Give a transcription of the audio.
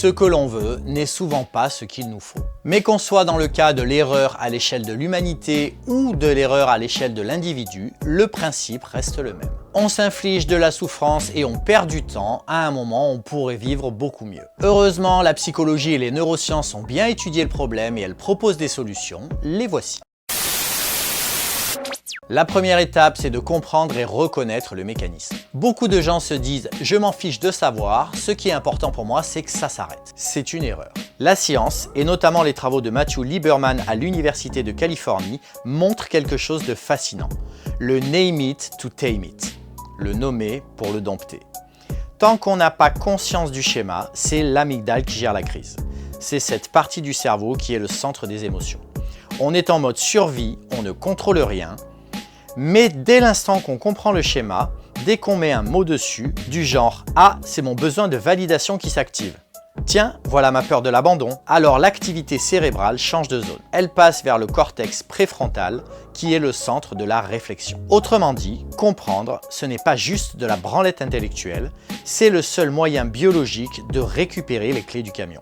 Ce que l'on veut n'est souvent pas ce qu'il nous faut. Mais qu'on soit dans le cas de l'erreur à l'échelle de l'humanité ou de l'erreur à l'échelle de l'individu, le principe reste le même. On s'inflige de la souffrance et on perd du temps, à un moment on pourrait vivre beaucoup mieux. Heureusement, la psychologie et les neurosciences ont bien étudié le problème et elles proposent des solutions, les voici. La première étape, c'est de comprendre et reconnaître le mécanisme. Beaucoup de gens se disent « je m'en fiche de savoir, ce qui est important pour moi, c'est que ça s'arrête ». C'est une erreur. La science, et notamment les travaux de Matthew Lieberman à l'Université de Californie, montrent quelque chose de fascinant. Le « name it to tame it », le nommer pour le dompter. Tant qu'on n'a pas conscience du schéma, c'est l'amygdale qui gère la crise. C'est cette partie du cerveau qui est le centre des émotions. On est en mode survie, on ne contrôle rien. Mais dès l'instant qu'on comprend le schéma, dès qu'on met un mot dessus, du genre « Ah, c'est mon besoin de validation qui s'active ». Tiens, voilà ma peur de l'abandon. Alors l'activité cérébrale change de zone. Elle passe vers le cortex préfrontal, qui est le centre de la réflexion. Autrement dit, comprendre, ce n'est pas juste de la branlette intellectuelle, c'est le seul moyen biologique de récupérer les clés du camion.